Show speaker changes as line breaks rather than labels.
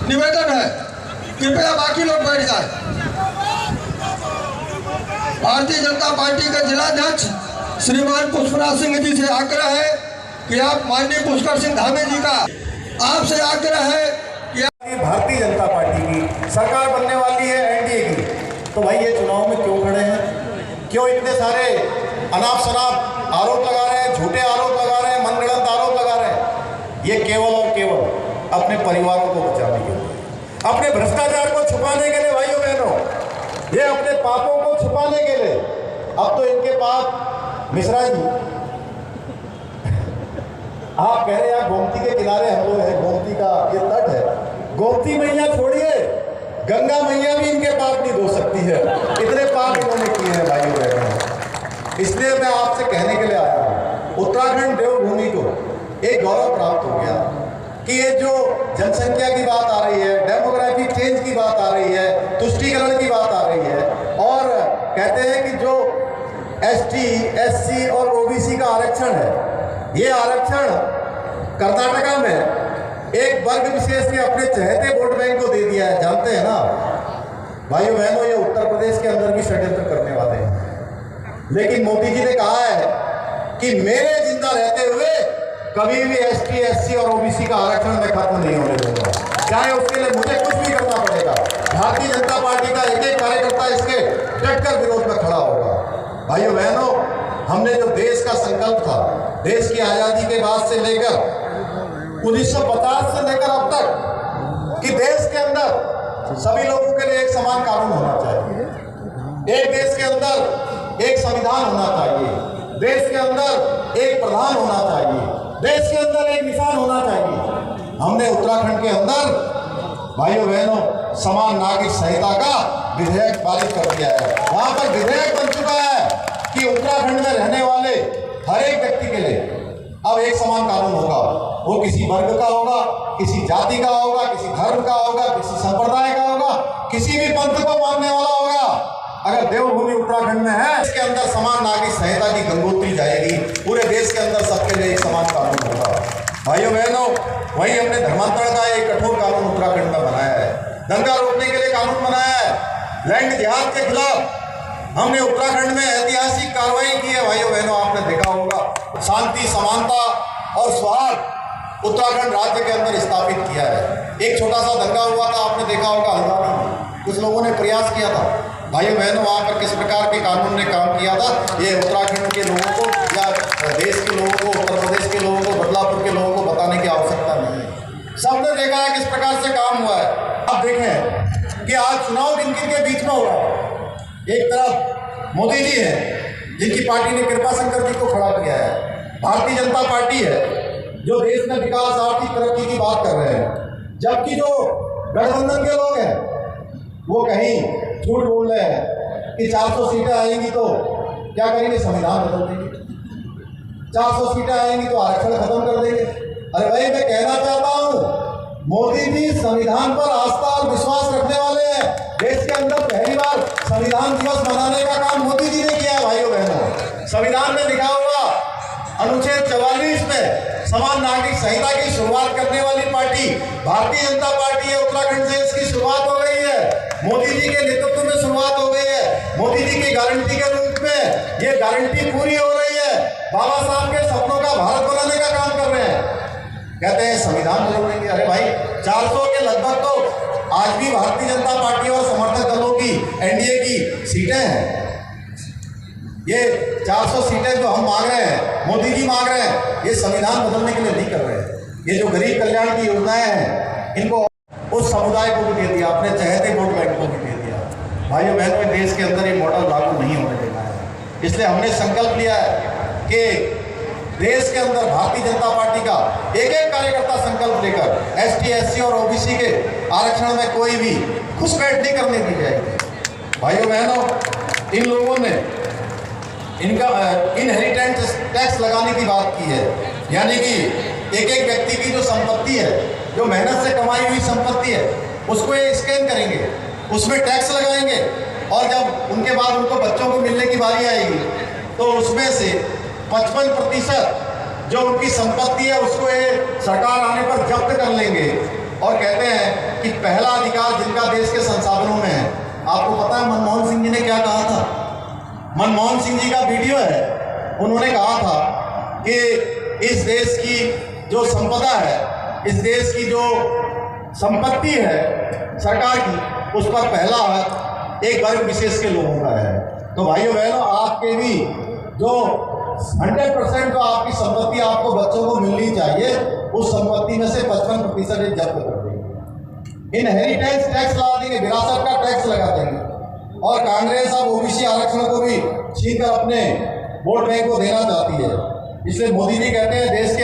निवेदन है, कृपया बाकी लोग बैठ जाए। भारतीय जनता पार्टी के जिलाध्यक्ष श्रीमान पुष्पराज सिंह जी से आग्रह है कि आप माननीय पुष्कर सिंह धामी जी का आपसे आग्रह है कि
भारतीय जनता पार्टी की सरकार बनने वाली है, एनडीए की, तो भाई ये चुनाव में क्यों खड़े हैं? क्यों इतने सारे अनाप शनाप आरोप लगा रहे हैं, झूठे आरोप लगा रहे हैं, मनगढ़ंत आरोप लगा रहे हैं? ये केवल और केवल अपने परिवारों को बचाने के लिए, अपने भ्रष्टाचार को छुपाने के लिए भाइयों बहनों, ये अपने पापों को छुपाने के लिए। अब तो इनके पास मिश्रा जी, आप कह रहे हैं गोमती के किनारे हम लोग हैं, गोमती का ये तट है, गोमती मैया छोड़िए, गंगा मैया भी इनके पाप नहीं धो सकती है, इतने पाप इन्होंने किए हैं भाइयों बहनों। इसलिए मैं आपसे कहने के लिए आया हूँ, उत्तराखंड देवभूमि को एक गौरव प्राप्त हो गया कि ये जो जनसंख्या की बात आ रही है, डेमोग्राफिक चेंज की बात आ रही है, तुष्टीकरण की बात आ रही है, और कहते हैं कि जो एसटी, एससी और ओबीसी का आरक्षण है, ये आरक्षण कर्नाटका में एक वर्ग विशेष ने अपने चहेते वोट बैंक को दे दिया है। जानते हैं ना भाइयों बहनों, ये उत्तर प्रदेश के अंदर भी षड्यंत्र करने वाले हैं। लेकिन मोदी जी ने कहा है कि मेरे जिंदा रहते हुए कभी भी एसटी, एससी और ओबीसी का आरक्षण मैं खत्म नहीं होने दूंगा, चाहे उसके लिए मुझे कुछ भी करना पड़ेगा। भारतीय जनता पार्टी का एक एक कार्यकर्ता इसके डटकर विरोध में खड़ा होगा। भाइयों बहनों, हमने जो देश का संकल्प था, देश की आजादी के बाद से लेकर 1950 से लेकर अब तक, कि देश के अंदर सभी लोगों के लिए एक समान कानून होना चाहिए, एक देश के अंदर एक संविधान होना चाहिए, देश के अंदर एक प्रधान होना चाहिए, देश के अंदर एक निशान होना चाहिए। हमने उत्तराखंड के अंदर भाइयों बहनों समान नागरिक संहिता का विधेयक पारित कर दिया है। वहां पर विधेयक बन चुका है कि उत्तराखंड में रहने वाले हर एक व्यक्ति के लिए अब एक समान कानून होगा। वो किसी वर्ग का होगा, किसी जाति का होगा, किसी धर्म का होगा, किसी संप्रदाय का होगा, किसी भी पंथ को मानने वाला होगा। अगर देवभूमि उत्तराखंड में है, इसके अंदर समान नागरिक संहिता की गंगोत्री जाएगी, पूरे देश के अंदर सबके लिए एक समान कानून होगा। भाइयों बहनों, वही हमने धर्मांतरण का एक कठोर कानून उत्तराखंड में बनाया है, दंगा रोकने के लिए कानून बनाया है, लैंड जिहाद के खिलाफ हमने उत्तराखंड में ऐतिहासिक कार्रवाई की है। भाइयों बहनों, आपने देखा होगा, शांति, समानता और सौहार्द उत्तराखंड राज्य के अंदर स्थापित किया है। एक छोटा सा दंगा हुआ था, आपने देखा होगा हल्द्वानी में, कुछ लोगों ने प्रयास किया था। भाइयों बहनों, वहाँ पर किस प्रकार के कानून ने काम किया था, ये उत्तराखंड के लोगों को या देश के लोगों को, उत्तर प्रदेश के लोगों को, बदलापुर के लोगों को बताने की आवश्यकता नहीं है। सबने देखा है किस प्रकार से काम हुआ है। अब देखें कि आज चुनाव किन किन के बीच में हो रहा है। एक तरफ मोदी जी हैं, जिनकी पार्टी ने कृपा शंकर जी को खड़ा किया है, भारतीय जनता पार्टी है जो देश में विकास, आर्थिक तरक्की की बात कर रहे हैं, जबकि जो गठबंधन के लोग हैं वो कहीं झूठ बोल रहे हैं कि 400 सीटें आएंगी तो क्या करेंगे, संविधान बदल देंगे, 400 सीटें आएंगी तो आरक्षण खत्म कर देंगे। अरे भाई, मैं कहना चाहता हूँ, मोदी जी संविधान पर आस्था और विश्वास रखने वाले हैं। देश के अंदर पहली बार संविधान दिवस मनाने का काम मोदी जी ने किया है। भाइयों बहनों, संविधान में लिखा हुआ अनुच्छेद 44 में समान नागरिक संहिता की शुरुआत करने वाली पार्टी भारतीय जनता पार्टी है। उत्तराखंड से इसकी शुरुआत हो गई है, मोदी जी के नेतृत्व में शुरुआत हो गई है। मोदी जी की गारंटी के रूप में ये गारंटी पूरी हो रही है। बाबा साहब के सपनों का भारत बनाने का काम कर रहे हैं। कहते हैं संविधान बदल देंगे। अरे भाई, 400 के लगभग तो आज भी भारतीय जनता पार्टी और समर्थक दलों की, एनडीए की सीटें हैं। ये 400 सीटें जो हम मांग रहे हैं, मोदी जी मांग रहे हैं, ये संविधान बदलने के लिए नहीं कर रहे हैं। ये जो गरीब कल्याण की योजनाएं हैं, इनको उस समुदाय को भी दे दिया, अपने चहेते वोट बैंक को भी दे दिया। भाइयों बहनों, देश के अंदर ये मॉडल लागू नहीं होने देना है। इसलिए हमने संकल्प लिया है कि देश के अंदर भारतीय जनता पार्टी का एक एक कार्यकर्ता संकल्प लेकर एसटी, एससी और ओबीसी के आरक्षण में कोई भी घुसपैठ नहीं करने दी जाएगी। भाइयों बहनों, इन लोगों ने इनका इनहेरिटेंस टैक्स लगाने की बात की है, यानी कि एक एक व्यक्ति की जो संपत्ति है, जो मेहनत से कमाई हुई संपत्ति है, उसको ये स्कैन करेंगे, उसमें टैक्स लगाएंगे, और जब उनके बाद उनको बच्चों को मिलने की बारी आएगी तो उसमें से 55% जो उनकी संपत्ति है उसको ये सरकार आने पर जब्त कर लेंगे। और कहते हैं कि पहला अधिकार जिनका देश के संसाधनों में है। आपको पता है मनमोहन सिंह जी ने क्या कहा था? मनमोहन सिंह जी का वीडियो है, उन्होंने कहा था कि इस देश की जो संपदा है, इस देश की जो संपत्ति है सरकार की, उस पर पहला हक एक वर्ग विशेष के लोगों का है। तो भाइयों बहनों, आपके भी जो 100% जो आपकी संपत्ति आपको बच्चों को मिलनी चाहिए, उस संपत्ति में से 55% जब्त कर देंगे, इनहेरिटेंस टैक्स लगा देंगे, विरासत का टैक्स लगा देंगे। और कांग्रेस अब ओबीसी आरक्षण को भी छीन कर अपने वोट बैंक को देना चाहती है। इसलिए मोदी जी कहते हैं देश के